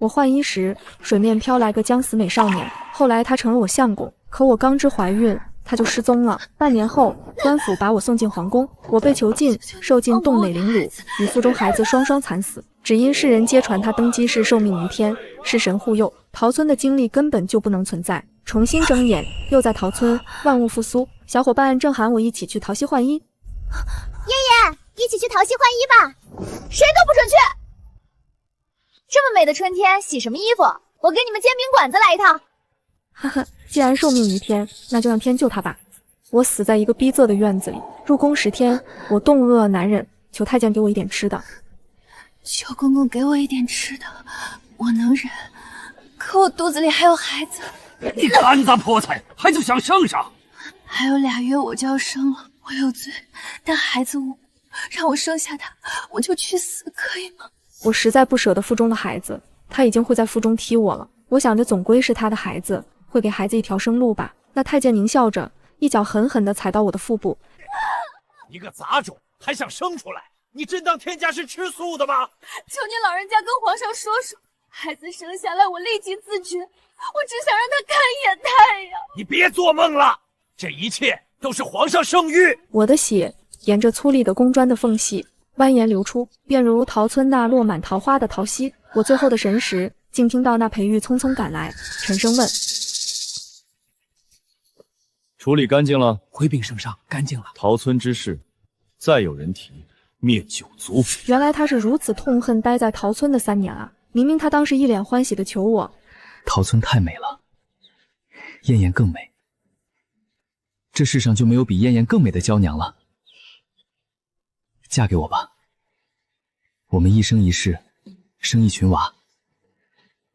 我换衣时，水面飘来个将死美少年，后来他成了我相公，可我刚知怀孕，他就失踪了。半年后，官府把我送进皇宫，我被囚禁，受尽冻馁凌辱，与腹中孩子双双惨死，只因世人皆传他登基时受命于天，是神护佑。桃村的经历根本就不能存在。重新睁眼，又在桃村，万物复苏。小伙伴正喊我一起去桃溪换衣。燕燕，一起去桃溪换衣吧！谁都不准去！这么美的春天，洗什么衣服？我给你们煎饼馆子来一套。哈哈，既然受命于天，那就让天救他吧。我死在一个逼仄的院子里，入宫10天，我冻饿难忍，求太监给我一点吃的。求公公给我一点吃的，我能忍，可我肚子里还有孩子。你干杂破财，孩子想生啥？还有2月我就要生了，我有罪，但孩子无辜，让我生下他，我就去死，可以吗？我实在不舍得腹中的孩子，他已经会在腹中踢我了。我想着总归是他的孩子，会给孩子一条生路吧。那太监狞笑着，一脚狠狠地踩到我的腹部。你个杂种，还想生出来？你真当天家是吃素的吗？求你老人家跟皇上说说，孩子生下来我立即自绝，我只想让他看一眼太阳。你别做梦了，这一切都是皇上圣谕。我的血沿着粗粝的宫砖的缝隙蜿蜒流出，便如桃村那落满桃花的桃溪。我最后的神识，竟听到那裴玉匆匆赶来，沉声问：处理干净了？回禀圣上，干净了。桃村之事，再有人提，灭九族。原来他是如此痛恨待在桃村的3年啊！明明他当时一脸欢喜的求我。桃村太美了，燕燕更美，这世上就没有比燕燕更美的娇娘了。嫁给我吧，我们一生一世，生一群娃。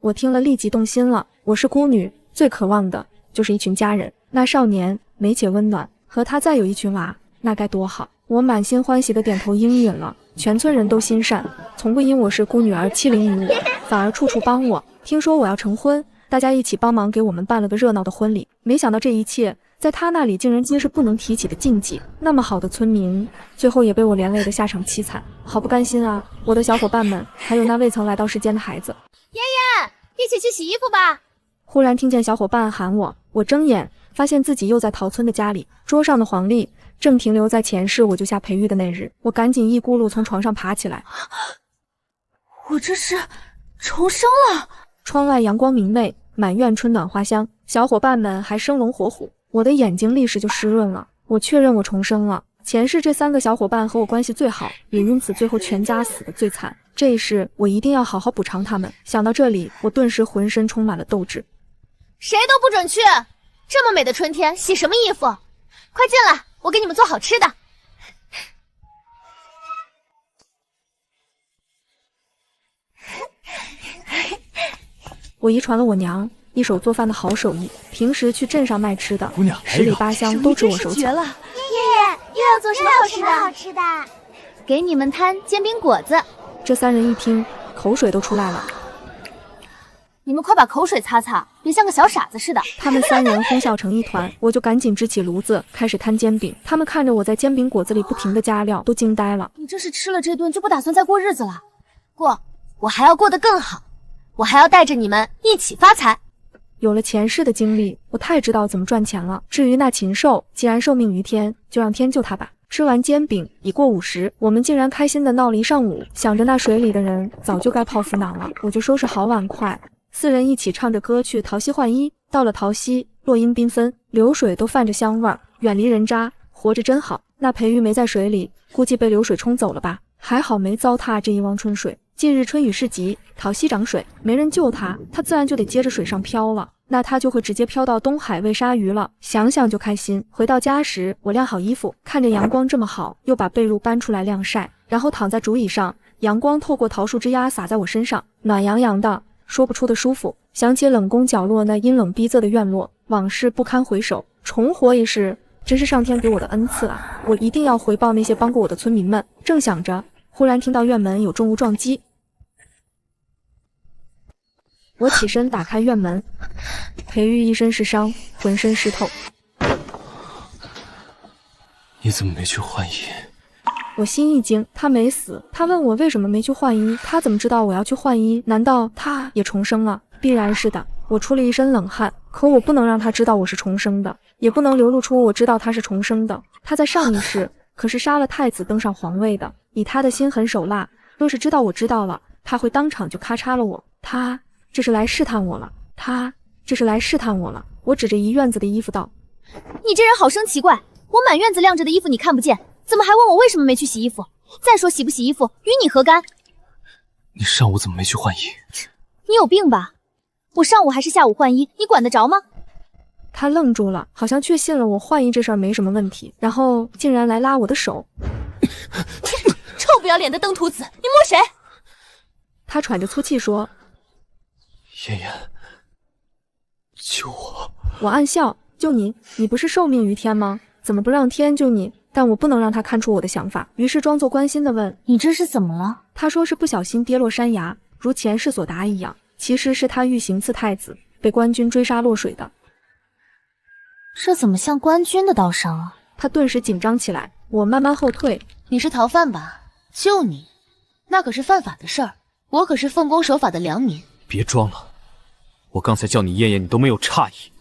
我听了立即动心了。我是孤女，最渴望的就是一群家人。那少年美且温暖，和他再有一群娃，那该多好！我满心欢喜的点头应允了。全村人都心善，从不因我是孤女而欺凌于我，反而处处帮我。听说我要成婚，大家一起帮忙给我们办了个热闹的婚礼。没想到这一切在他那里竟然皆是不能提起的禁忌。那么好的村民，最后也被我连累的下场凄惨，好不甘心啊！我的小伙伴们，还有那未曾来到世间的孩子。燕燕，一起去洗衣服吧！忽然听见小伙伴喊我，我睁眼发现自己又在桃村的家里，桌上的黄历正停留在前世我就下培育的那日。我赶紧一咕噜从床上爬起来，我这是重生了。窗外阳光明媚，满院春暖花香，小伙伴们还生龙活虎，我的眼睛立时就湿润了。我确认我重生了。前世这3个小伙伴和我关系最好，也因此最后全家死得最惨。这一世我一定要好好补偿他们。想到这里，我顿时浑身充满了斗志。谁都不准去！这么美的春天，洗什么衣服？快进来，我给你们做好吃的。我遗传了我娘一手做饭的好手艺，平时去镇上卖吃的，姑娘十里八乡都知我手巧。爷爷又要做什么好吃的？给你们摊煎饼果子。这3人一听，口水都出来了。你们快把口水擦擦，别像个小傻子似的。他们3人哄笑成一团，我就赶紧支起炉子开始摊煎饼。他们看着我在煎饼果子里不停地加料，都惊呆了。你这是吃了这顿就不打算再过日子了？过，我还要过得更好，我还要带着你们一起发财。有了前世的经历，我太知道怎么赚钱了。至于那禽兽，既然受命于天，就让天救他吧。吃完煎饼已过午时，我们竟然开心地闹了一上午。想着那水里的人早就该泡芙囊了，我就收拾好碗筷，4人一起唱着歌去桃溪换衣。到了桃溪，落英缤纷，流水都泛着香味儿，远离人渣，活着真好。那裴玉没在水里，估计被流水冲走了吧，还好没糟蹋这一汪春水。近日春雨事急，桃溪涨水，没人救他，他自然就得接着水上漂了。那他就会直接飘到东海喂鲨鱼了，想想就开心。回到家时，我晾好衣服，看着阳光这么好，又把被褥搬出来晾晒，然后躺在竹椅上，阳光透过桃树枝桠洒在我身上，暖洋洋的，说不出的舒服。想起冷宫角落那阴冷逼仄的院落，往事不堪回首，重活一世，真是上天给我的恩赐啊！我一定要回报那些帮过我的村民们。正想着，忽然听到院门有重物撞击。我起身打开院门，裴玉一身是伤，浑身湿透。你怎么没去换衣？我心一惊，他没死。他问我为什么没去换衣，他怎么知道我要去换衣？难道他也重生了？必然是的。我出了一身冷汗，可我不能让他知道我是重生的，也不能流露出我知道他是重生的。他在上一世可是杀了太子登上皇位的，以他的心狠手辣，若是知道我知道了，他会当场就咔嚓了我。他这是来试探我了，他这是来试探我了。我指着一院子的衣服道：你这人好生奇怪，我满院子晾着的衣服你看不见，怎么还问我为什么没去洗衣服？再说洗不洗衣服与你何干？你上午怎么没去换衣？你有病吧？我上午还是下午换衣，你管得着吗？他愣住了，好像确信了我换衣这事儿没什么问题，然后竟然来拉我的手。臭不要脸的登徒子，你摸谁？他喘着粗气说：妍妍，救我！我暗笑，救你？你不是受命于天吗？怎么不让天救你？但我不能让他看出我的想法，于是装作关心地问：你这是怎么了？他说是不小心跌落山崖，如前世所答一样，其实是他欲行刺太子，被官军追杀落水的。这怎么像官军的刀伤啊？他顿时紧张起来，我慢慢后退。你是逃犯吧？救你，那可是犯法的事儿，我可是奉公守法的良民。别装了，我刚才叫你燕燕，你都没有诧异，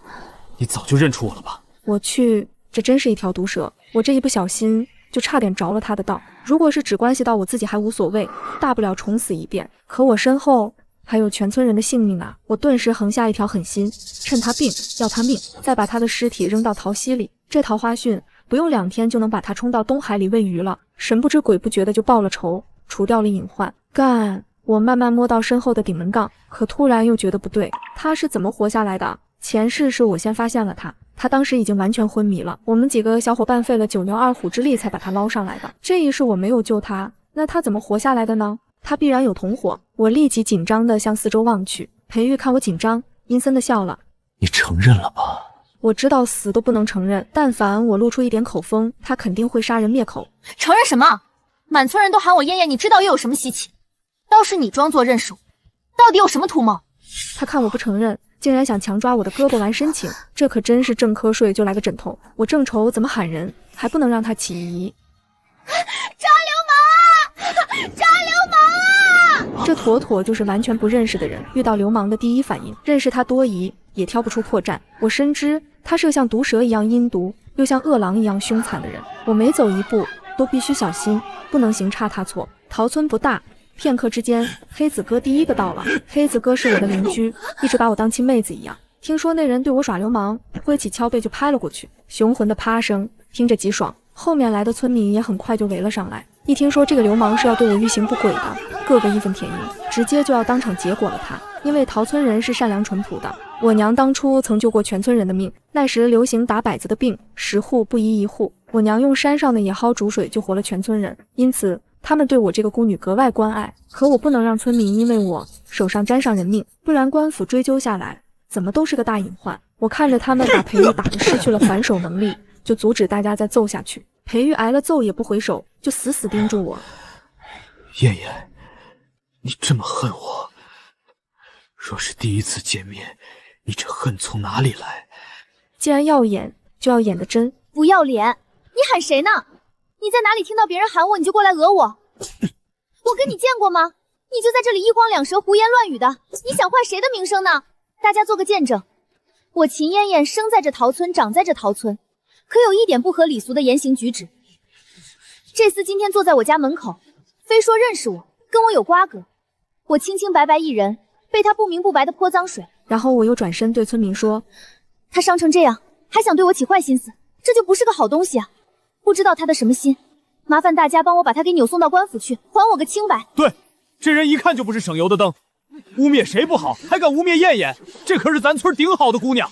你早就认出我了吧？我去，这真是一条毒蛇，我这一不小心就差点着了他的道。如果是只关系到我自己还无所谓，大不了重死一遍，可我身后还有全村人的性命啊！我顿时横下一条狠心，趁他病要他命，再把他的尸体扔到桃溪里。这桃花逊不用2天就能把他冲到东海里喂鱼了。神不知鬼不觉的就报了仇，除掉了隐患。干！我慢慢摸到身后的顶门杠，可突然又觉得不对，他是怎么活下来的？前世是我先发现了他，他当时已经完全昏迷了，我们几个小伙伴费了9牛2虎之力才把他捞上来的。这一世我没有救他，那他怎么活下来的呢？他必然有同伙。我立即紧张地向四周望去，裴玉看我紧张，阴森地笑了。你承认了吧？我知道死都不能承认，但凡我露出一点口风，他肯定会杀人灭口。承认什么？满村人都喊我燕燕，你知道又有什么稀奇？倒是你装作认识我，到底有什么图谋？他看我不承认，竟然想强抓我的胳膊玩深情，这可真是正瞌睡就来个枕头。我正愁怎么喊人，还不能让他起疑。抓流氓啊！抓流氓啊！这妥妥就是完全不认识的人遇到流氓的第一反应。认识他多疑，也挑不出破绽。我深知他是个像毒蛇一样阴毒，又像恶狼一样凶残的人。我每走一步都必须小心，不能行差踏错。桃村不大，片刻之间，黑子哥第一个到了。黑子哥是我的邻居，一直把我当亲妹子一样。听说那人对我耍流氓，挥起敲背就拍了过去，雄浑的啪声听着极爽。后面来的村民也很快就围了上来，一听说这个流氓是要对我欲行不轨的，个个义愤填膺，直接就要当场结果了他。因为桃村人是善良淳朴的，我娘当初曾救过全村人的命。那时流行打摆子的病，10户不医1户，我娘用山上的野蒿煮水救活了全村人，因此他们对我这个孤女格外关爱。可我不能让村民因为我手上沾上人命，不然官府追究下来怎么都是个大隐患。我看着他们把裴玉打得失去了还手能力，就阻止大家再揍下去。裴玉挨了揍也不回手，就死死盯住我。燕燕，你这么恨我，若是第一次见面，你这恨从哪里来？既然要演，就要演得真。不要脸！你喊谁呢？你在哪里听到别人喊我，你就过来讹我？我跟你见过吗？你就在这里一晃两舌、胡言乱语的，你想坏谁的名声呢？大家做个见证，我秦燕燕生在这桃村，长在这桃村，可有一点不合礼俗的言行举止。这厮今天坐在我家门口，非说认识我，跟我有瓜葛，我清清白白一人，被他不明不白的泼脏水。然后我又转身对村民说，他伤成这样，还想对我起坏心思，这就不是个好东西啊！不知道他的什么心，麻烦大家帮我把他给扭送到官府去，还我个清白。对，这人一看就不是省油的灯，污蔑谁不好，还敢污蔑燕燕，这可是咱村顶好的姑娘。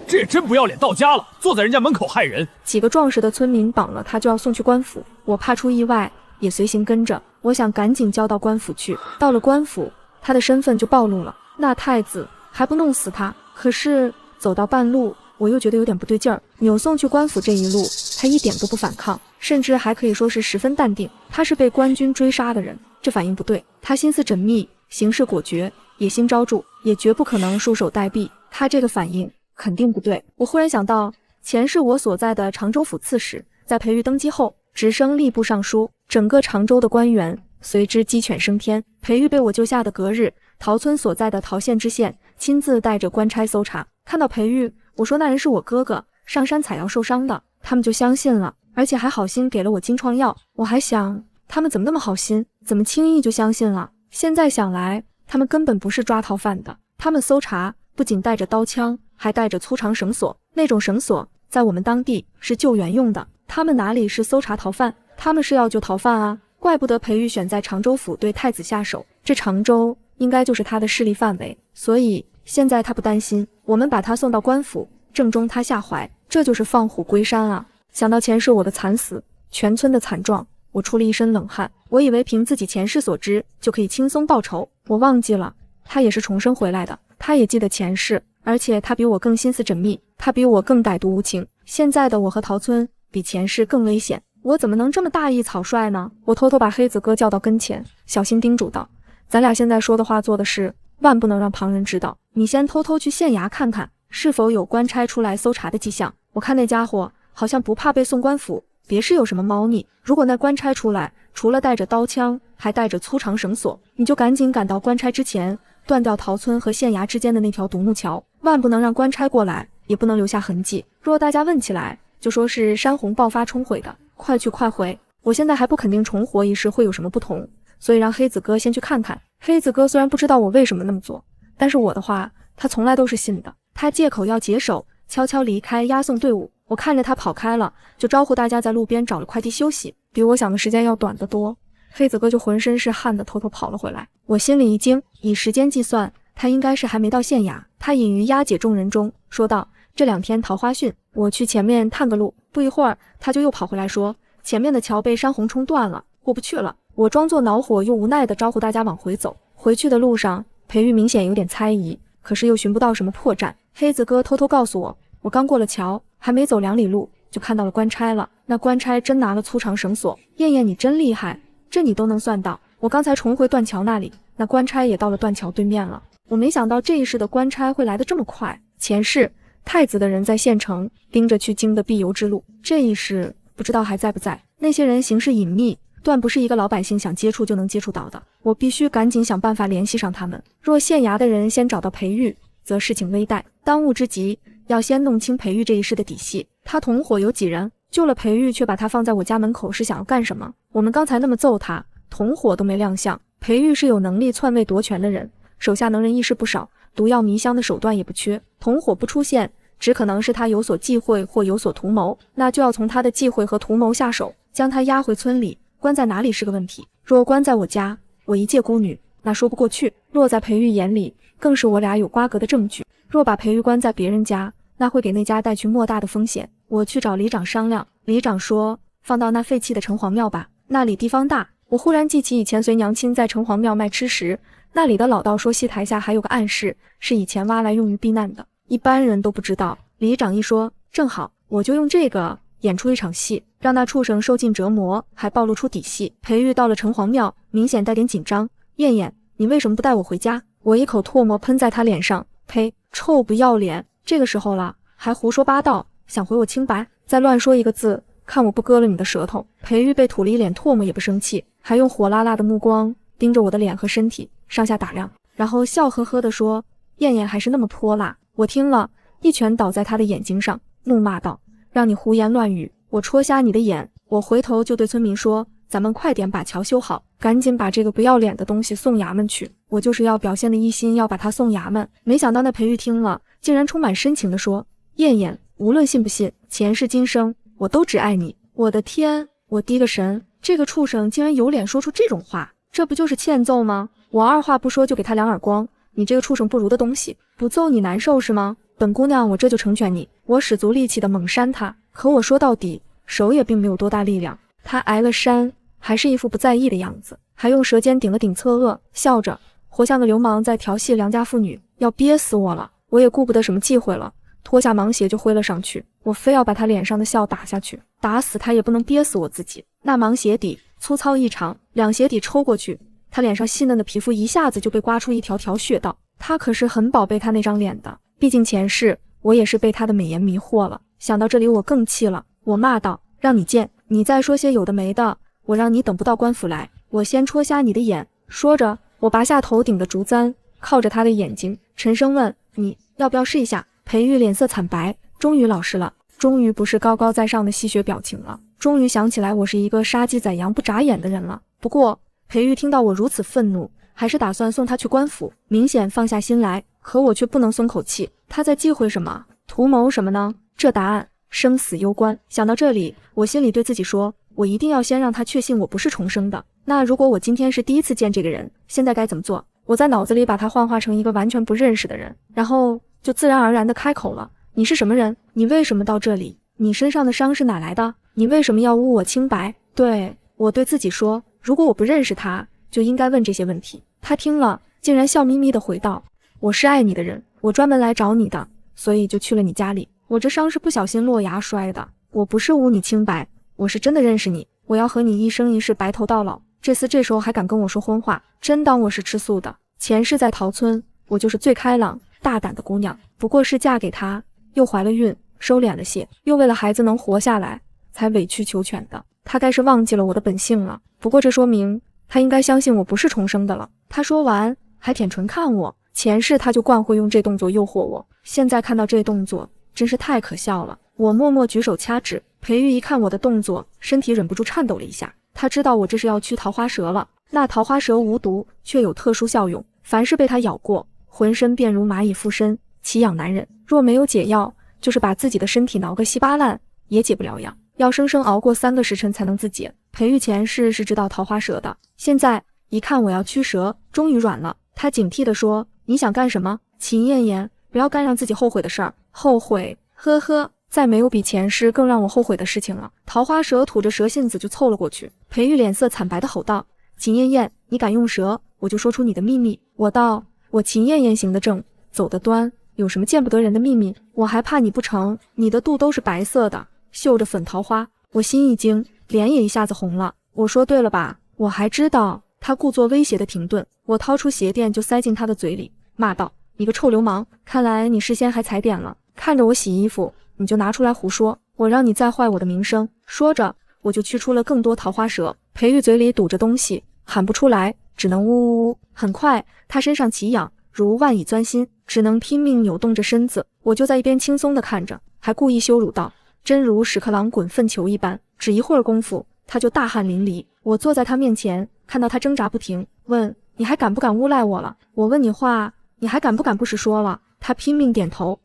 这也真不要脸到家了，坐在人家门口害人。几个壮实的村民绑了他就要送去官府，我怕出意外，也随行跟着。我想赶紧交到官府去。到了官府，他的身份就暴露了。那太子还不弄死他？可是走到半路，我又觉得有点不对劲儿。扭送去官府这一路，他一点都不反抗，甚至还可以说是十分淡定。他是被官军追杀的人，这反应不对。他心思缜密，行事果决，野心昭著，也绝不可能束手待毙。他这个反应肯定不对。我忽然想到，前世我所在的常州府刺史在裴玉登基后，直升吏部尚书，整个常州的官员随之鸡犬升天。裴玉被我救下的隔日，陶村所在的陶县知县亲自带着官差搜查，看到裴玉，我说那人是我哥哥，上山采药受伤的，他们就相信了，而且还好心给了我金创药。我还想，他们怎么那么好心，怎么轻易就相信了？现在想来，他们根本不是抓逃犯的，他们搜查不仅带着刀枪，还带着粗长绳索，那种绳索在我们当地是救援用的，他们哪里是搜查逃犯，他们是要救逃犯啊！怪不得裴玉选在常州府对太子下手，这常州应该就是他的势力范围，所以现在他不担心，我们把他送到官府，正中他下怀，这就是放虎归山啊！想到前世我的惨死，全村的惨状，我出了一身冷汗。我以为凭自己前世所知就可以轻松报仇，我忘记了，他也是重生回来的，他也记得前世，而且他比我更心思缜密，他比我更歹毒无情。现在的我和陶村比前世更危险，我怎么能这么大意草率呢？我偷偷把黑子哥叫到跟前，小心叮嘱道：“咱俩现在说的话做的事，万不能让旁人知道。你先偷偷去县衙看看，是否有官差出来搜查的迹象。我看那家伙好像不怕被送官府，别是有什么猫腻。如果那官差出来，除了带着刀枪，还带着粗长绳索，你就赶紧赶到官差之前，断掉陶村和县衙之间的那条独木桥，万不能让官差过来，也不能留下痕迹。若大家问起来，就说是山洪爆发冲毁的。快去快回！我现在还不肯定重活一事会有什么不同，所以让黑子哥先去看看。黑子哥虽然不知道我为什么那么做，但是我的话他从来都是信的。他借口要解手，悄悄离开押送队伍。我看着他跑开了，就招呼大家在路边找了块地休息，比我想的时间要短得多。黑子哥就浑身是汗的偷偷跑了回来。我心里一惊，以时间计算，他应该是还没到县衙。他隐于押解众人中，说道：“这2天桃花汛，我去前面探个路。”不一会儿，他就又跑回来说：“前面的桥被山洪冲断了，过不去了。”我装作恼火又无奈的招呼大家往回走。回去的路上，裴玉明显有点猜疑，可是又寻不到什么破绽。黑子哥偷偷告诉我，我刚过了桥，还没走2里路，就看到了官差了。那官差真拿了粗长绳索。燕燕，你真厉害，这你都能算到。我刚才重回断桥那里，那官差也到了断桥对面了。我没想到这一世的官差会来得这么快。前世太子的人在县城盯着去京的必由之路，这一世不知道还在不在。那些人行事隐秘，断不是一个老百姓想接触就能接触到的。我必须赶紧想办法联系上他们。若县衙的人先找到裴玉，则事情危殆。当务之急，要先弄清裴玉这一世的底细。他同伙有几人？救了裴玉，却把他放在我家门口，是想要干什么？我们刚才那么揍他，同伙都没亮相。裴玉是有能力篡位夺权的人，手下能人异士不少，毒药迷香的手段也不缺。同伙不出现，只可能是他有所忌讳或有所图谋，那就要从他的忌讳和图谋下手，将他押回村里。关在哪里是个问题，若关在我家，我一介孤女，那说不过去。落在裴玉眼里，更是我俩有瓜葛的证据。若把裴玉关在别人家，那会给那家带去莫大的风险。我去找里长商量，里长说放到那废弃的城隍庙吧，那里地方大。我忽然记起以前随娘亲在城隍庙卖吃食，那里的老道说戏台下还有个暗室，是以前挖来用于避难的，一般人都不知道。里长一说，正好，我就用这个演出一场戏，让那畜生受尽折磨，还暴露出底细。裴玉到了城隍庙，明显带点紧张。燕燕，你为什么不带我回家？我一口唾沫喷在他脸上，呸，臭不要脸！这个时候了，还胡说八道，想回我清白？再乱说一个字，看我不割了你的舌头！裴玉被吐了一脸唾沫也不生气，还用火辣辣的目光盯着我的脸和身体上下打量，然后笑呵呵地说：“燕燕还是那么泼辣。”我听了，一拳倒在他的眼睛上，怒骂道：“让你胡言乱语，我戳瞎你的眼！”我回头就对村民说：“咱们快点把桥修好，赶紧把这个不要脸的东西送衙门去。”我就是要表现的一心要把他送衙门，没想到那裴玉听了，竟然充满深情地说：“燕燕，无论信不信，前世今生我都只爱你。”我的天！我滴个神，这个畜生竟然有脸说出这种话，这不就是欠揍吗？我二话不说就给他2耳光。你这个畜生不如的东西，不揍你难受是吗？本姑娘我这就成全你。我使足力气的猛扇他，可我说到底手也并没有多大力量，他挨了扇还是一副不在意的样子，还用舌尖顶了顶侧颚，笑着，活像个流氓在调戏良家妇女，要憋死我了。我也顾不得什么忌讳了，脱下芒鞋就挥了上去，我非要把他脸上的笑打下去，打死他也不能憋死我自己。那芒鞋底粗糙异常，2鞋底抽过去，他脸上细嫩的皮肤一下子就被刮出一条条血道。他可是很宝贝他那张脸的，毕竟前世我也是被他的美颜迷惑了。想到这里我更气了，我骂道：“让你见，你再说些有的没的，我让你等不到官府来，我先戳瞎你的眼。说着，我拔下头顶的竹簪，靠着他的眼睛，沉声问：你要不要试一下？裴玉脸色惨白，终于老实了，终于不是高高在上的戏谑表情了，终于想起来我是一个杀鸡宰羊不眨眼的人了。不过裴玉听到我如此愤怒，还是打算送他去官府，明显放下心来，可我却不能松口气。他在忌讳什么？图谋什么呢？这答案生死攸关。想到这里，我心里对自己说，我一定要先让他确信我不是重生的。那如果我今天是第一次见这个人，现在该怎么做？我在脑子里把他幻化成一个完全不认识的人，然后就自然而然地开口了。你是什么人？你为什么到这里？你身上的伤是哪来的？你为什么要污我清白？对，我对自己说，如果我不认识他，就应该问这些问题。他听了，竟然笑眯眯地回道：我是爱你的人，我专门来找你的，所以就去了你家里。我这伤是不小心落崖摔的，我不是污你清白，我是真的认识你，我要和你一生一世白头到老。这时候还敢跟我说荤话，真当我是吃素的？前世在桃村，我就是最开朗大胆的姑娘，不过是嫁给他，又怀了孕，收敛了些，又为了孩子能活下来，才委曲求全的。他该是忘记了我的本性了，不过这说明他应该相信我不是重生的了。他说完还舔唇看我，前世他就惯会用这动作诱惑我，现在看到这动作真是太可笑了。我默默举手掐指，裴玉一看我的动作，身体忍不住颤抖了一下，他知道我这是要驱桃花蛇了。那桃花蛇无毒，却有特殊效用，凡是被它咬过，浑身便如蚂蚁附身，奇痒难忍。若没有解药，就是把自己的身体挠个稀巴烂，也解不了痒，要生生熬过3个时辰才能自解。裴玉前世是知道桃花蛇的，现在一看我要驱蛇，终于软了。他警惕地说：你想干什么？秦燕燕，不要干让自己后悔的事儿。后悔？呵呵，再没有比前世更让我后悔的事情了。桃花蛇吐着蛇信子就凑了过去，裴玉脸色惨白地吼道：秦燕燕，你敢用蛇，我就说出你的秘密。我道：我秦燕燕行得正，走得端，有什么见不得人的秘密？我还怕你不成？你的肚都是白色的，绣着粉桃花。我心一惊，脸也一下子红了。我说对了吧？我还知道。他故作威胁的停顿，我掏出鞋垫就塞进他的嘴里，骂道：你个臭流氓，看来你事先还踩点了，看着我洗衣服你就拿出来胡说，我让你再坏我的名声。说着我就驱出了更多桃花蛇。裴玉嘴里堵着东西，喊不出来，只能呜呜呜。很快他身上奇痒如万蚁钻心，只能拼命扭动着身子。我就在一边轻松地看着，还故意羞辱道：真如屎壳郎滚粪球一般。只一会儿功夫，他就大汗淋漓。我坐在他面前，看到他挣扎不停，问：你还敢不敢诬赖我了？我问你话，你还敢不敢不实说了？他拼命点头。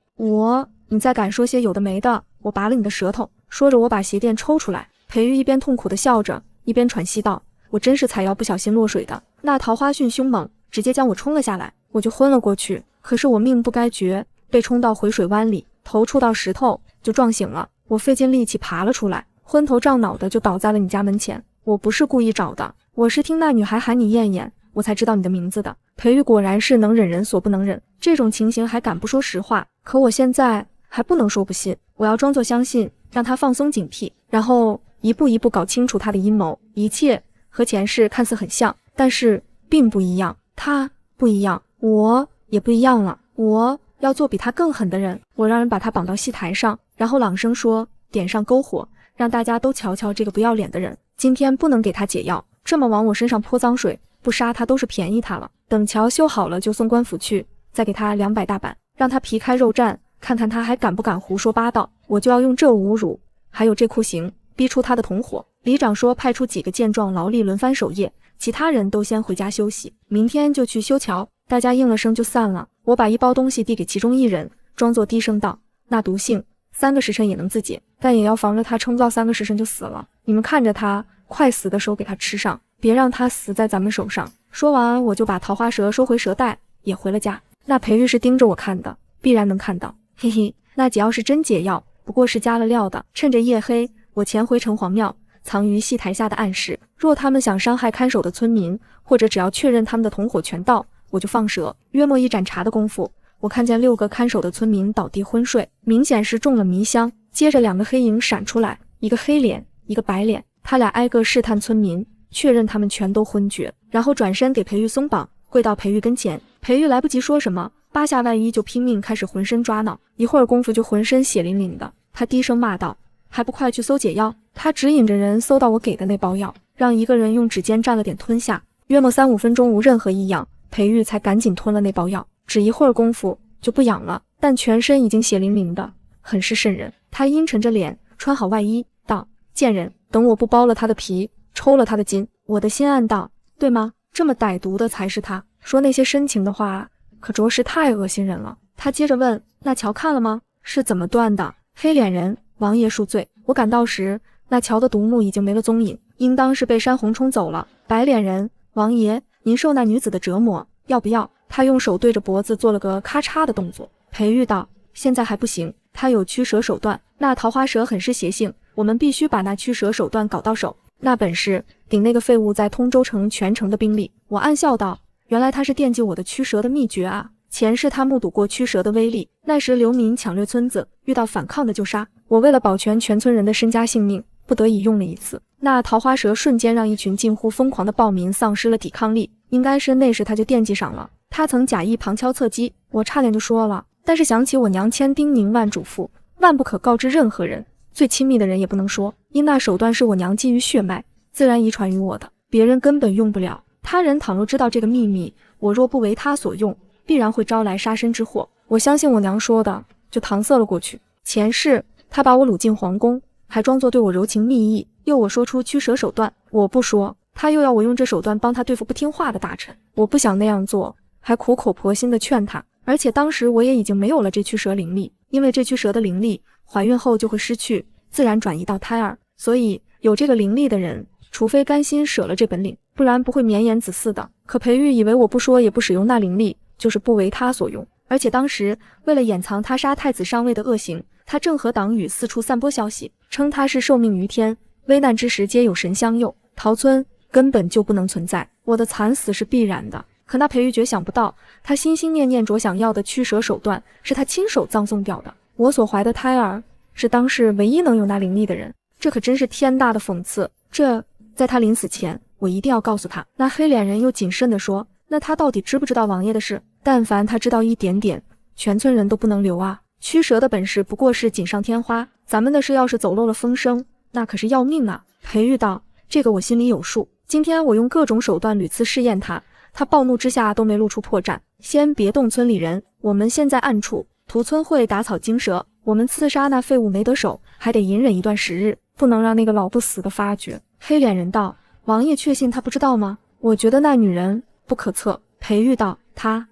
你再敢说些有的没的，我拔了你的舌头。说着我把鞋垫抽出来。裴玉一边痛苦地笑着，一边喘息道：我真是采药不小心落水的，那桃花迅凶猛，直接将我冲了下来，我就昏了过去。可是我命不该绝，被冲到回水湾里，头触到石头就撞醒了。我费尽力气爬了出来，昏头胀脑的就倒在了你家门前。我不是故意找的，我是听那女孩喊你燕燕，我才知道你的名字的。裴玉果然是能忍人所不能忍，这种情形还敢不说实话。可我现在还不能说不信，我要装作相信，让他放松警惕，然后一步一步搞清楚他的阴谋。一切和前世看似很像，但是并不一样。他不一样，我也不一样了。我要做比他更狠的人。我让人把他绑到戏台上，然后朗声说：点上篝火，让大家都瞧瞧这个不要脸的人。今天不能给他解药，这么往我身上泼脏水，不杀他都是便宜他了。等桥修好了就送官府去，再给他200大板，让他皮开肉绽，看看他还敢不敢胡说八道。我就要用这侮辱，还有这酷刑，逼出他的同伙。里长说派出几个健壮劳力轮番守夜，其他人都先回家休息，明天就去修桥。大家应了声就散了。我把一包东西递给其中一人，装作低声道：那毒性3个时辰也能自解，但也要防着他撑不到3个时辰就死了。你们看着他快死的时候给他吃上，别让他死在咱们手上。说完我就把桃花蛇收回蛇袋，也回了家。那裴玉是盯着我看的，必然能看到。嘿嘿，那解药是真解药，不过是加了料的。趁着夜黑，我潜回城隍庙，藏于戏台下的暗室。若他们想伤害看守的村民，或者只要确认他们的同伙全到，我就放蛇。约莫一盏茶的功夫，我看见6个看守的村民倒地昏睡，明显是中了迷香。接着2个黑影闪出来，一个黑脸，一个白脸，他俩挨个试探村民，确认他们全都昏厥，然后转身给裴玉松绑，跪到裴玉跟前。裴玉来不及说什么，扒下外衣就拼命开始浑身抓挠，一会儿功夫就浑身血淋淋的。他低声骂道：还不快去搜解药！他指引着人搜到我给的那包药，让一个人用指尖蘸了点吞下。约莫3-5分钟无任何异样，裴玉才赶紧吞了那包药。只一会儿功夫就不痒了，但全身已经血淋淋的，很是瘆人。他阴沉着脸，穿好外衣，道：“贱人，等我不剥了他的皮，抽了他的筋。”我的心暗道：对吗？这么歹毒的才是他，说那些深情的话，可着实太恶心人了。他接着问：“那乔看了吗？是怎么断的？”黑脸人，王爷恕罪。我赶到时，那乔的独目已经没了踪影，应当是被山洪冲走了。白脸人，王爷，您受那女子的折磨，要不要？他用手对着脖子做了个咔嚓的动作。裴玉道：现在还不行，他有驱蛇手段。那桃花蛇很是邪性，我们必须把那驱蛇手段搞到手。那本事顶那个废物在通州城全城的兵力。我暗笑道：原来他是惦记我的驱蛇的秘诀啊！前世他目睹过驱蛇的威力，那时流民抢掠村子，遇到反抗的就杀。我为了保全全村人的身家性命，不得已用了一次。那桃花蛇瞬间让一群近乎疯狂的暴民丧失了抵抗力，应该是那时他就惦记上了。他曾假意旁敲侧击，我差点就说了，但是想起我娘千叮咛万嘱咐，万不可告知任何人，最亲密的人也不能说，因那手段是我娘基于血脉，自然遗传于我的，别人根本用不了。他人倘若知道这个秘密，我若不为他所用，必然会招来杀身之祸。我相信我娘说的，就搪塞了过去。前世他把我掳进皇宫，还装作对我柔情蜜意，诱我说出驱蛇手段，我不说，他又要我用这手段帮他对付不听话的大臣。我不想那样做，还苦口婆心地劝他。而且当时我也已经没有了这驱蛇灵力，因为这驱蛇的灵力怀孕后就会失去，自然转移到胎儿，所以有这个灵力的人，除非甘心舍了这本领，不然不会绵延子嗣的。可裴玉以为我不说也不使用那灵力，就是不为他所用。而且当时为了掩藏他杀太子上位的恶行，他正和党羽四处散播消息，称他是受命于天，危难之时皆有神相佑，桃村根本就不能存在，我的惨死是必然的。可那裴玉绝想不到，他心心念念着想要的驱蛇手段，是他亲手葬送掉的。我所怀的胎儿，是当世唯一能有那灵力的人，这可真是天大的讽刺。这在他临死前，我一定要告诉他。那黑脸人又谨慎地说，那他到底知不知道王爷的事？但凡他知道一点点，全村人都不能留啊。驱蛇的本事不过是锦上添花，咱们的事要是走漏了风声，那可是要命啊。裴玉道：这个我心里有数，今天我用各种手段屡次试验他，他暴怒之下都没露出破绽。先别动村里人，我们现在暗处屠村会打草惊蛇，我们刺杀那废物没得手，还得隐忍一段时日，不能让那个老不死的发觉。黑脸人道：王爷确信他不知道吗？我觉得那女人不可测。裴玉道：他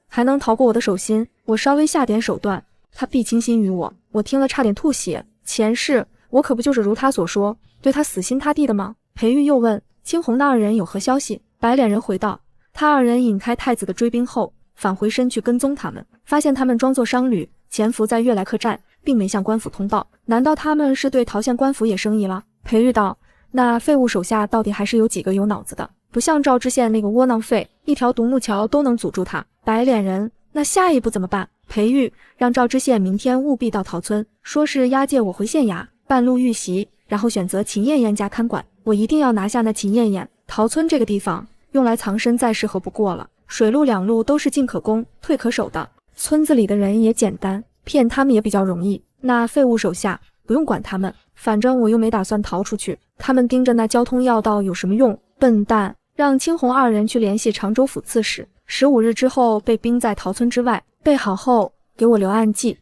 还能逃过我的手心，我稍微下点手段，他必倾心于我。我听了差点吐血，前世我可不就是如他所说，对他死心塌地的吗？裴玉又问：青红那二人有何消息？白脸人回道：他二人引开太子的追兵后，返回身去跟踪他们，发现他们装作商旅，潜伏在悦来客栈，并没向官府通报。难道他们是对陶县官府也生疑了？裴玉道：那废物手下到底还是有几个有脑子的，不像赵知县那个窝囊废，一条独木桥都能阻住他。白脸人：那下一步怎么办？裴玉：让赵知县明天务必到陶村，说是押解我回县衙，半路遇袭，然后选择秦艳艳家看管，我一定要拿下那秦艳艳。陶村这个地方用来藏身再适合不过了，水路两路都是进可攻退可守的，村子里的人也简单，骗他们也比较容易。那废物手下不用管他们，反正我又没打算逃出去，他们盯着那交通要道有什么用？笨蛋！让青红二人去联系常州府刺史，15日之后被冰在陶村之外，备好后给我留暗记。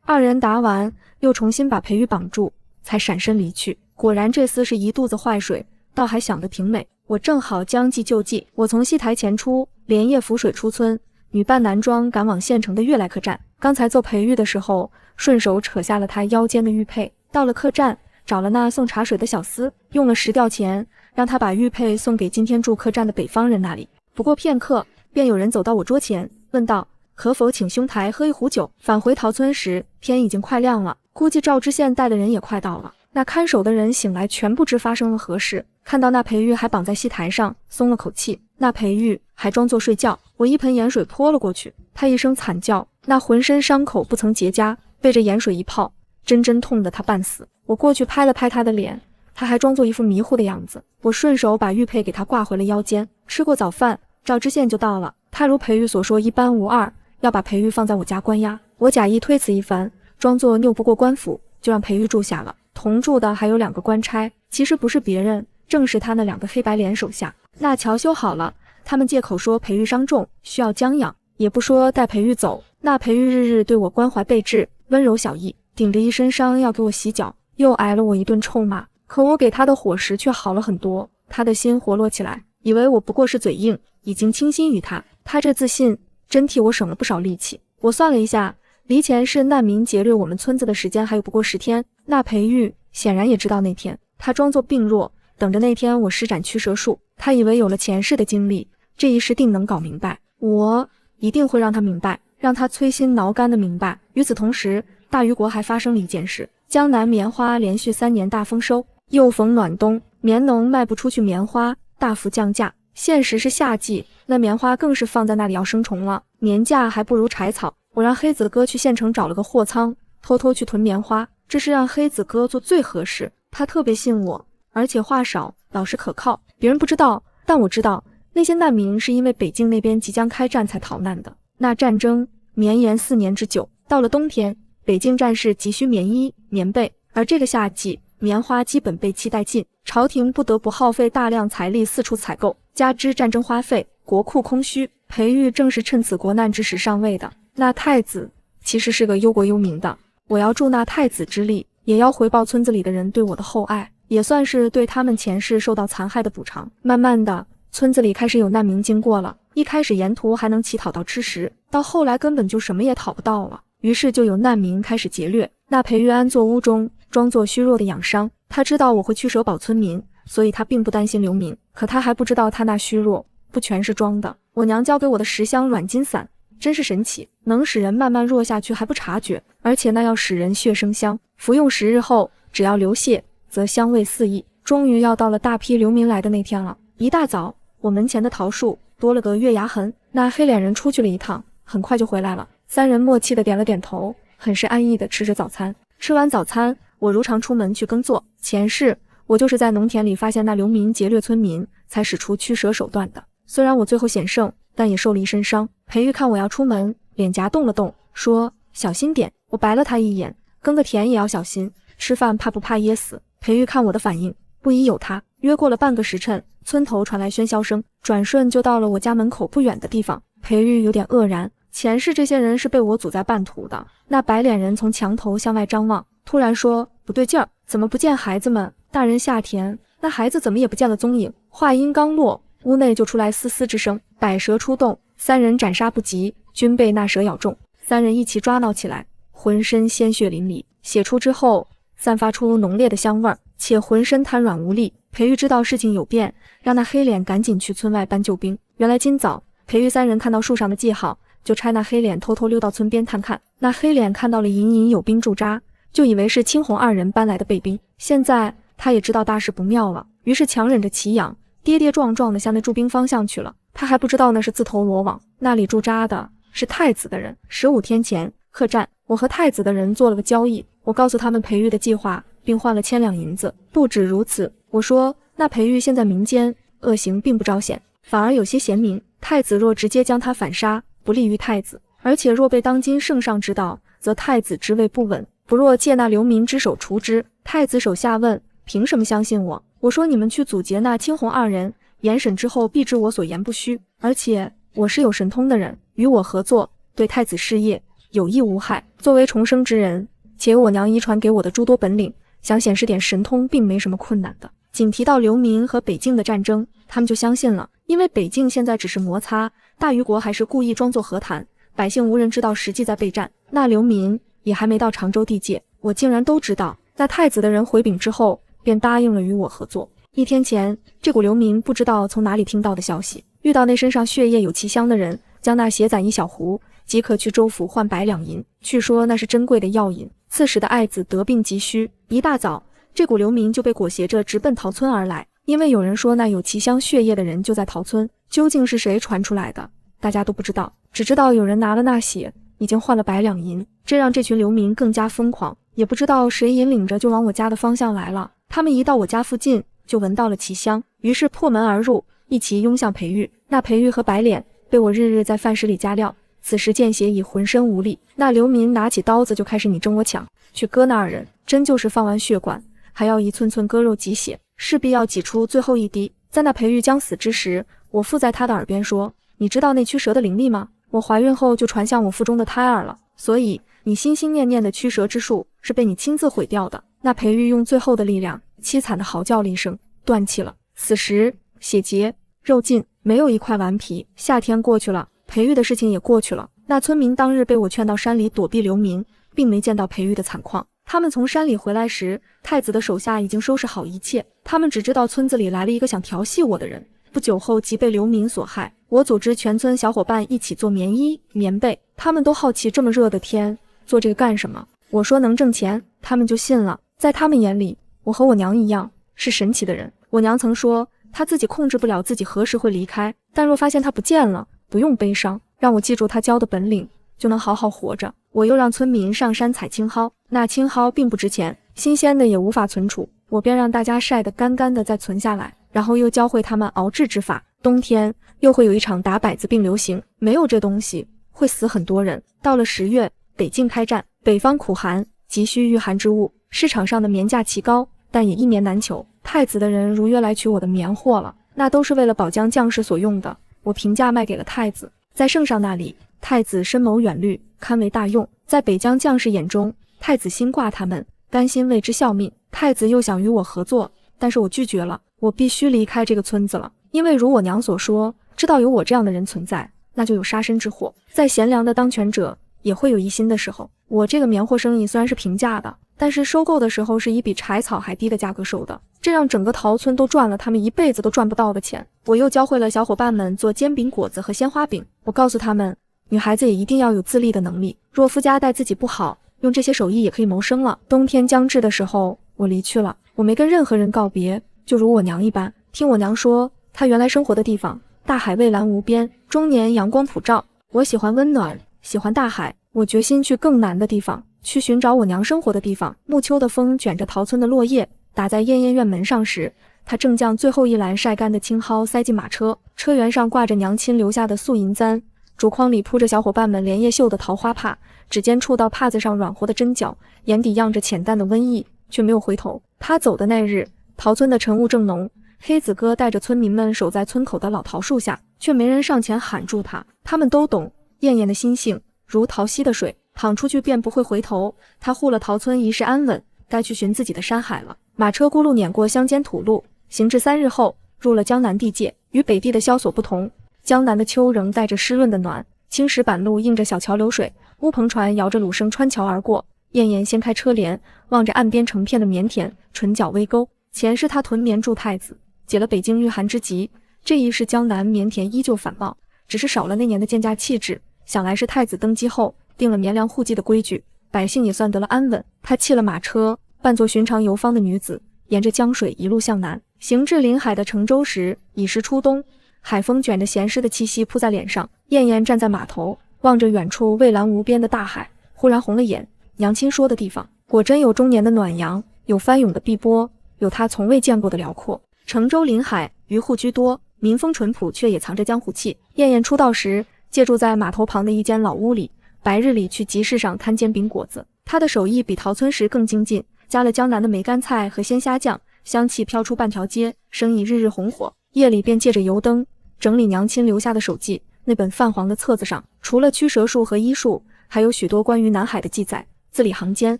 二人答完，又重新把裴玉绑住，才闪身离去。果然这厮是一肚子坏水，倒还想得挺美。我正好将计就计，我从戏台前出，连夜浮水出村，女扮男装赶往县城的悦来客栈。刚才揍裴玉的时候，顺手扯下了他腰间的玉佩。到了客栈，找了那送茶水的小厮，用了10吊钱，让他把玉佩送给今天住客栈的北方人那里。不过片刻，便有人走到我桌前，问道：可否请兄台喝一壶酒？返回陶村时，天已经快亮了，估计赵知县带的人也快到了。那看守的人醒来，全不知发生了何事，看到那裴玉还绑在戏台上，松了口气。那裴玉还装作睡觉，我一盆盐水泼了过去，他一声惨叫，那浑身伤口不曾结痂，被这盐水一泡，真痛得他半死。我过去拍了拍他的脸，他还装作一副迷糊的样子。我顺手把玉佩给他挂回了腰间。吃过早饭，赵知县就到了。他如裴玉所说一般无二，要把裴玉放在我家关押。我假意推辞一番，装作拗不过官府，就让裴玉住下了。同住的还有2个官差，其实不是别人，正是他那2个黑白脸手下。那桥修好了，他们借口说裴玉伤重，需要将养，也不说带裴玉走。那裴玉日日对我关怀备至，温柔小意，顶着一身伤要给我洗脚，又挨了我一顿臭骂。可我给他的伙食却好了很多，他的心活络起来，以为我不过是嘴硬，已经倾心于他。他这自信真替我省了不少力气。我算了一下，离前世难民劫掠我们村子的时间还有不过10天。那裴玉显然也知道那天，他装作病弱，等着那天我施展驱蛇术。他以为有了前世的经历，这一世定能搞明白。我一定会让他明白，让他摧心挠肝的明白。与此同时，大虞国还发生了一件事，江南棉花连续3年大丰收，又逢暖冬，棉农卖不出去棉花，大幅降价。现实是夏季，那棉花更是放在那里要生虫了，棉价还不如柴草。我让黑子哥去县城找了个货仓，偷偷去囤棉花，这是让黑子哥做最合适。他特别信我，而且话少，老实可靠。别人不知道，但我知道，那些难民是因为北境那边即将开战才逃难的。那战争绵延4年之久，到了冬天，北境战士急需棉衣、棉被，而这个夏季，棉花基本被期待尽，朝廷不得不耗费大量财力四处采购，加之战争花费，国库空虚。裴玉正是趁此国难之时上位的。那太子其实是个忧国忧民的，我要助那太子之力，也要回报村子里的人对我的厚爱，也算是对他们前世受到残害的补偿。慢慢的，村子里开始有难民经过了，一开始沿途还能乞讨到吃食，到后来根本就什么也讨不到了，于是就有难民开始劫掠。那裴玉安坐屋中，装作虚弱的养伤，他知道我会驱蛇保村民，所以他并不担心流民，可他还不知道他那虚弱不全是装的。我娘教给我的10香软筋散真是神奇，能使人慢慢弱下去还不察觉，而且那要使人血生香，服用10日后，只要流泻，则香味四溢。终于要到了大批流民来的那天了。一大早，我门前的桃树多了个月牙痕，那黑脸人出去了一趟，很快就回来了。3人默契的点了点头，很是安逸的吃着早餐。吃完早餐，我如常出门去耕作。前世我就是在农田里发现那流民劫掠村民，才使出驱蛇手段的。虽然我最后险胜，但也受了一身伤。裴玉看我要出门，脸颊动了动，说小心点。我白了他一眼，耕个田也要小心，吃饭怕不怕噎死？裴玉看我的反应，不疑有他。约过了半个时辰，村头传来喧嚣声，转瞬就到了我家门口不远的地方。裴玉有点愕然，前世这些人是被我阻在半途的。那白脸人从墙头向外张望，突然说不对劲儿，怎么不见孩子们？大人下田，那孩子怎么也不见了踪影？话音刚落，屋内就出来嘶嘶之声，百蛇出洞，3人斩杀不及，均被那蛇咬中。3人一起抓闹起来，浑身鲜血淋漓，血出之后散发出浓烈的香味儿，且浑身瘫软无力。裴玉知道事情有变，让那黑脸赶紧去村外搬救兵。原来今早裴玉3人看到树上的记号，就差那黑脸偷偷溜到村边探看。那黑脸看到了隐隐有兵驻扎，就以为是青红2人搬来的备兵。现在他也知道大事不妙了，于是强忍着奇痒，跌跌撞撞地向那驻兵方向去了。他还不知道那是自投罗网，那里驻扎的是太子的人。15天前客栈，我和太子的人做了个交易，我告诉他们裴玉的计划，并换了1000两银子。不止如此，我说那裴玉现在民间恶行并不彰显，反而有些贤明，太子若直接将他反杀，不利于太子，而且若被当今圣上知道，则太子之位不稳，不若借那流民之手除之。太子手下问，凭什么相信我？我说你们去阻截那青红2人，严审之后必知我所言不虚，而且我是有神通的人，与我合作，对太子事业有益无害。作为重生之人，且有我娘遗传给我的诸多本领，想显示点神通并没什么困难的。仅提到流民和北境的战争，他们就相信了，因为北境现在只是摩擦，大虞国还是故意装作和谈，百姓无人知道实际在备战。那流民也还没到常州地界，我竟然都知道。那太子的人回禀之后，便答应了与我合作。1天前，这股流民不知道从哪里听到的消息，遇到那身上血液有奇香的人，将那血攒一小壶，即可去州府换100两银。据说那是珍贵的药引。刺史的爱子得病急需，一大早，这股流民就被裹挟着直奔桃村而来。因为有人说那有奇香血液的人就在桃村，究竟是谁传出来的，大家都不知道，只知道有人拿了那血，已经换了100两银，这让这群流民更加疯狂。也不知道谁引领着就往我家的方向来了。他们一到我家附近，就闻到了奇香，于是破门而入，一齐拥向裴玉。那裴玉和白脸被我日日在饭食里加料，此时见血已浑身无力，那流民拿起刀子就开始你争我抢，去割那二人，真就是放完血管，还要一寸寸割肉挤血，势必要挤出最后一滴。在那裴玉将死之时，我附在他的耳边说：“你知道那驱蛇的灵力吗？我怀孕后就传向我腹中的胎儿了，所以你心心念念的驱蛇之术是被你亲自毁掉的。”那裴玉用最后的力量，凄惨的嚎叫了一声，断气了。此时血竭肉尽，没有一块顽皮。夏天过去了，裴玉的事情也过去了。那村民当日被我劝到山里躲避流民，并没见到裴玉的惨况。他们从山里回来时，太子的手下已经收拾好一切，他们只知道村子里来了一个想调戏我的人，不久后即被流民所害。我组织全村小伙伴一起做棉衣、棉被，他们都好奇这么热的天做这个干什么。我说能挣钱，他们就信了。在他们眼里，我和我娘一样是神奇的人。我娘曾说，她自己控制不了自己何时会离开，但若发现她不见了，不用悲伤，让我记住她教的本领，就能好好活着。我又让村民上山采青蒿，那青蒿并不值钱，新鲜的也无法存储，我便让大家晒得干干的再存下来，然后又教会他们熬制之法。冬天又会有一场打百子病流行，没有这东西会死很多人。到了10月，北境开战，北方苦寒，急需御寒之物，市场上的棉价奇高，但也一棉难求。太子的人如约来取我的棉货了，那都是为了保江将士所用的，我平价卖给了太子。在圣上那里，太子深谋远虑，堪为大用。在北疆将士眼中，太子心挂他们，甘心为之效命。太子又想与我合作，但是我拒绝了，我必须离开这个村子了。因为如我娘所说，知道有我这样的人存在，那就有杀身之祸。在贤良的当权者也会有疑心的时候。我这个棉货生意虽然是平价的，但是收购的时候是以比柴草还低的价格收的，这让整个桃村都赚了他们一辈子都赚不到的钱。我又教会了小伙伴们做煎饼果子和鲜花饼，我告诉他们，女孩子也一定要有自立的能力，若夫家待自己不好，用这些手艺也可以谋生了。冬天将至的时候，我离去了，我没跟任何人告别，就如我娘一般。听我娘说，她原来生活的地方，大海蔚蓝无边，终年阳光普照。我喜欢温暖，喜欢大海，我决心去更南的地方，去寻找我娘生活的地方。暮秋的风卷着桃村的落叶，打在燕燕院门上时，她正将最后一篮晒干的青蒿塞进马车，车辕上挂着娘亲留下的素银簪，竹筐里铺着小伙伴们连夜绣的桃花帕，指尖触到帕子上软和的针脚，眼底漾着浅淡的温意，却没有回头。他走的那日，桃村的晨雾正浓，黑子哥带着村民们守在村口的老桃树下，却没人上前喊住他。他们都懂燕燕的心性，如桃溪的水，淌出去便不会回头。他护了桃村一世安稳，该去寻自己的山海了。马车轱辘碾过乡间土路，行至3日后，入了江南地界。与北地的萧索不同，江南的秋仍带着湿润的暖，青石板路映着小桥流水，乌篷船摇着橹声穿桥而过。燕燕掀开车帘，望着岸边成片的棉田，唇角微勾。前世他囤棉助太子，解了北京御寒之急，这一世江南棉田依旧繁茂，只是少了那年的蒹葭气质。想来是太子登基后定了绵粮户籍的规矩，百姓也算得了安稳。他弃了马车，扮作寻常游方的女子，沿着江水一路向南，行至临海的成州时，已是初冬，海风卷着咸湿的气息扑在脸上。燕燕站在码头，望着远处蔚蓝无边的大海，忽然红了眼。娘亲说的地方，果真有终年的暖阳，有翻涌的碧波，有她从未见过的辽阔。成州临海，渔户居多，民风淳朴，却也藏着江湖气。燕燕出道时，借住在码头旁的一间老屋里，白日里去集市上摊煎饼果子。她的手艺比桃村时更精进，加了江南的梅干菜和鲜虾酱，香气飘出半条街，生意日日红火。夜里便借着油灯整理娘亲留下的手记。那本泛黄的册子上，除了驱蛇术和医术，还有许多关于南海的记载，字里行间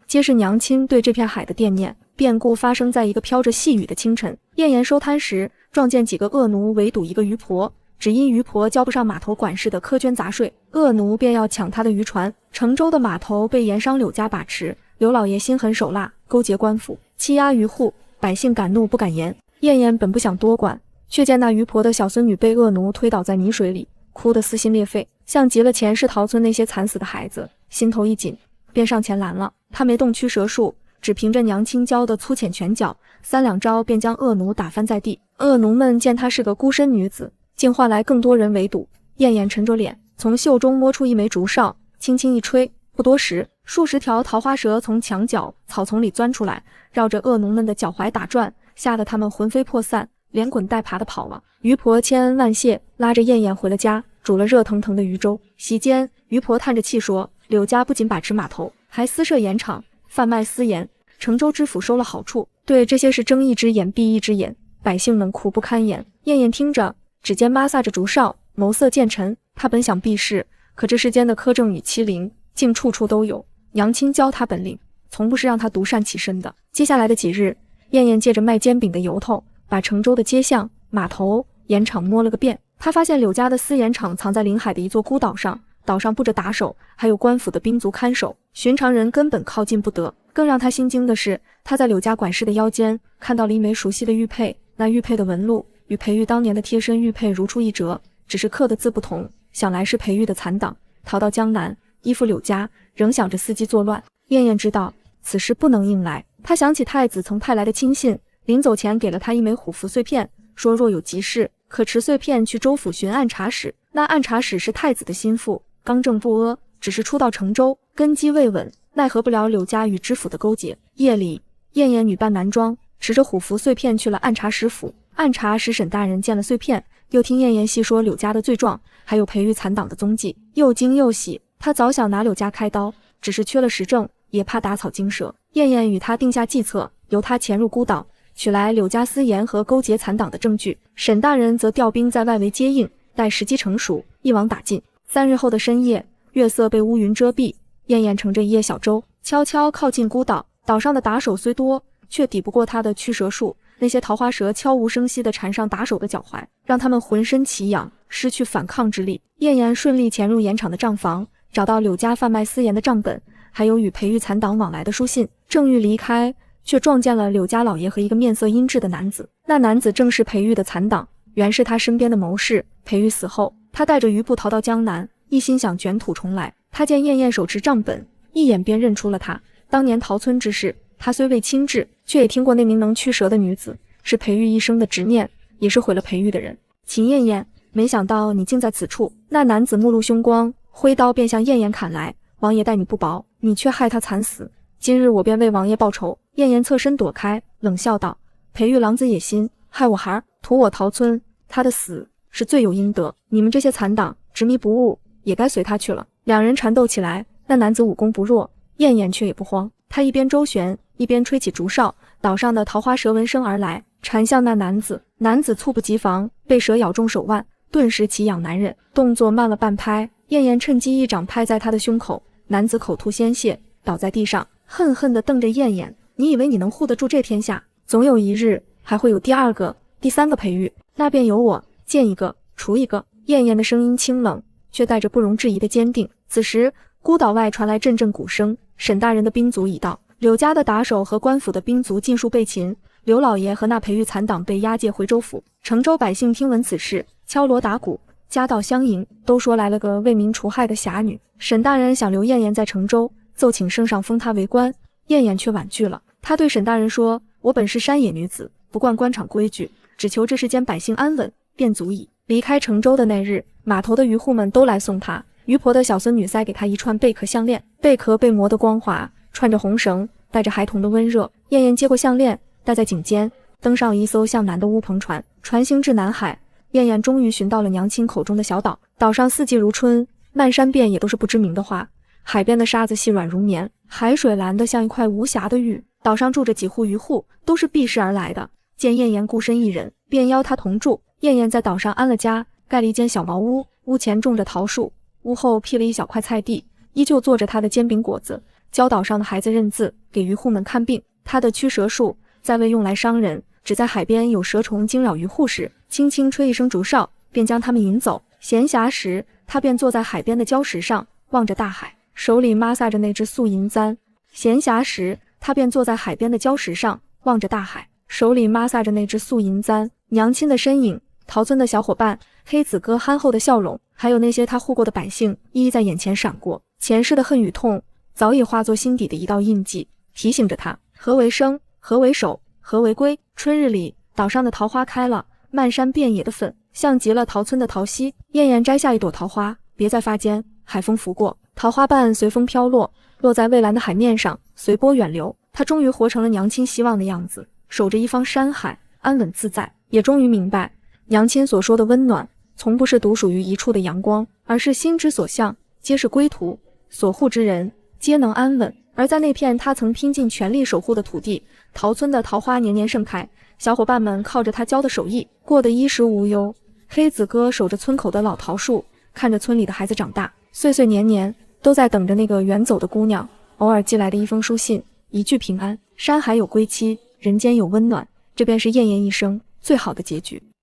皆是娘亲对这片海的惦念。变故发生在一个飘着细雨的清晨，燕燕收摊时撞见几个恶奴围堵一个渔婆，只因渔婆交不上码头管事的苛捐杂税，恶奴便要抢他的渔船。成州的码头被盐商柳家把持，刘老爷心狠手辣，勾结官府，欺压渔户，百姓敢怒不敢言。燕燕本不想多管，却见那渔婆的小孙女被恶奴推倒在泥水里，哭得撕心裂肺，像极了前世桃村那些惨死的孩子。心头一紧，便上前拦了。他没动驱蛇术，只凭着娘亲教的粗浅拳脚，3两招便将恶奴打翻在地。恶奴们见她是个孤身女子，竟换来更多人围堵。燕燕沉着脸，从袖中摸出一枚竹哨，轻轻一吹，不多时，数十条桃花蛇从墙角草丛里钻出来，绕着恶奴们的脚踝打转，吓得他们魂飞魄散，连滚带爬的跑了。渔婆千恩万谢，拉着燕燕回了家，煮了热腾腾的鱼粥。席间，于婆叹着气说，柳家不仅把持码头，还私设盐场，贩卖私盐。成州知府收了好处，对这些事睁一只眼闭一只眼，百姓们苦不堪言。燕燕听着，指尖摩挲着竹哨，眸色渐沉。他本想避世，可这世间的苛政与欺凌，竟处处都有。娘亲教他本领，从不是让他独善其身的。接下来的几日，燕燕借着卖煎饼的由头，把成州的街巷、码头、盐场摸了个遍。他发现柳家的私盐场藏在临海的一座孤岛上，岛上布着打手，还有官府的兵卒看守，寻常人根本靠近不得。更让他心惊的是，他在柳家管事的腰间看到了一枚熟悉的玉佩，那玉佩的纹路与裴玉当年的贴身玉佩如出一辙，只是刻的字不同，想来是裴玉的残党逃到江南，依附柳家，仍想着伺机作乱。燕燕知道此事不能硬来，他想起太子曾派来的亲信，临走前给了他一枚虎符碎片，说若有急事，可持碎片去州府寻按察使。那按察使是太子的心腹，刚正不阿，只是初到成州，根基未稳，奈何不了柳家与知府的勾结。夜里，燕燕女扮男装，持着虎符碎片去了按察使府。按察使沈大人见了碎片，又听燕燕细说柳家的罪状，还有裴玉残党的踪迹，又惊又喜。他早想拿柳家开刀，只是缺了实证，也怕打草惊蛇。燕燕与他定下计策，由他潜入孤岛，取来柳家私盐和勾结残党的证据。沈大人则调兵在外围接应，待时机成熟，一网打尽。3日后的深夜，月色被乌云遮蔽，燕燕乘着一叶小舟，悄悄靠近孤岛。岛上的打手虽多，却抵不过他的驱蛇术。那些桃花蛇悄无声息地缠上打手的脚踝，让他们浑身奇痒，失去反抗之力。燕燕顺利潜入盐场的账房，找到柳家贩卖私盐的账本，还有与裴玉残党往来的书信。正欲离开，却撞见了柳家老爷和一个面色阴鸷的男子。那男子正是裴玉的残党，原是他身边的谋士。裴玉死后，他带着余部逃到江南，一心想卷土重来。他见燕燕手持账本，一眼便认出了他。当年逃村之事，他虽未亲至，却也听过那名能驱蛇的女子，是裴玉一生的执念，也是毁了裴玉的人。秦燕燕，没想到你竟在此处。那男子目露凶光，挥刀便向燕燕砍来。王爷待你不薄，你却害他惨死，今日我便为王爷报仇。燕燕侧身躲开，冷笑道：裴玉狼子野心，害我孩儿，图我逃村，他的死是罪有应得。你们这些残党执迷不悟，也该随他去了。两人缠斗起来，那男子武功不弱，燕燕却也不慌。他一边周旋，一边吹起竹哨，岛上的桃花蛇闻声而来，缠向那男子。男子猝不及防，被蛇咬中手腕，顿时奇痒难忍，动作慢了半拍。燕燕趁机一掌拍在他的胸口，男子口吐鲜血，倒在地上，恨恨地瞪着燕燕：你以为你能护得住这天下？总有一日还会有第2个、第3个裴玉，那便由我见一个除一个。燕燕的声音清冷，却带着不容置疑的坚定。此时孤岛外传来阵阵鼓声，沈大人的兵卒已到。柳家的打手和官府的兵卒尽数被擒，刘老爷和那裴玉残党被押解回州府。成州百姓听闻此事，敲锣打鼓，夹道相迎，都说来了个为民除害的侠女。沈大人想留燕燕在成州，奏请圣上封她为官，燕燕却婉拒了。他对沈大人说：我本是山野女子，不惯官场规矩，只求这世间百姓安稳，便足矣。离开成州的那日，码头的渔户们都来送他。渔婆的小孙女塞给他一串贝壳项链，贝壳被磨得光滑，串着红绳，带着孩童的温热。燕燕接过项链，戴在颈间，登上一艘向南的乌篷船，船行至南海。燕燕终于寻到了娘亲口中的小岛，岛上四季如春，漫山遍野都是不知名的花，海边的沙子细软如棉，海水蓝得像一块无瑕的玉。岛上住着几户渔户，都是避世而来的，见燕燕孤身一人，便邀她同住。燕燕在岛上安了家，盖了一间小茅屋，屋前种着桃树，屋后辟了一小块菜地，依旧做着他的煎饼果子，教岛上的孩子认字，给渔户们看病。他的驱蛇术再未用来伤人，只在海边有蛇虫惊扰渔户时，轻轻吹一声竹哨，便将他们引走。闲暇时，他便坐在海边的礁石上，望着大海，手里摩挲着那只素银簪。闲暇时，他便坐在海边的礁石上，望着大海，手里摩挲着那只素银簪。娘亲的身影，逃村的小伙伴，黑子哥憨厚的笑容，还有那些他护过的百姓，一一在眼前闪过。前世的恨与痛，早已化作心底的一道印记，提醒着他何为生，何为守，何为归。春日里，岛上的桃花开了，漫山遍野的粉，像极了桃村的桃溪。燕燕摘下一朵桃花，别在发间，海风拂过，桃花瓣随风飘落，落在蔚蓝的海面上，随波远流。她终于活成了娘亲希望的样子，守着一方山海，安稳自在。也终于明白，娘亲所说的温暖，从不是独属于一处的阳光，而是心之所向，皆是归途，所护之人皆能安稳。而在那片他曾拼尽全力守护的土地，桃村的桃花年年盛开，小伙伴们靠着他教的手艺，过得衣食无忧。黑子哥守着村口的老桃树，看着村里的孩子长大，岁岁年年都在等着那个远走的姑娘偶尔寄来的一封书信，一句平安。山海有归期，人间有温暖，这便是燕燕一生最好的结局。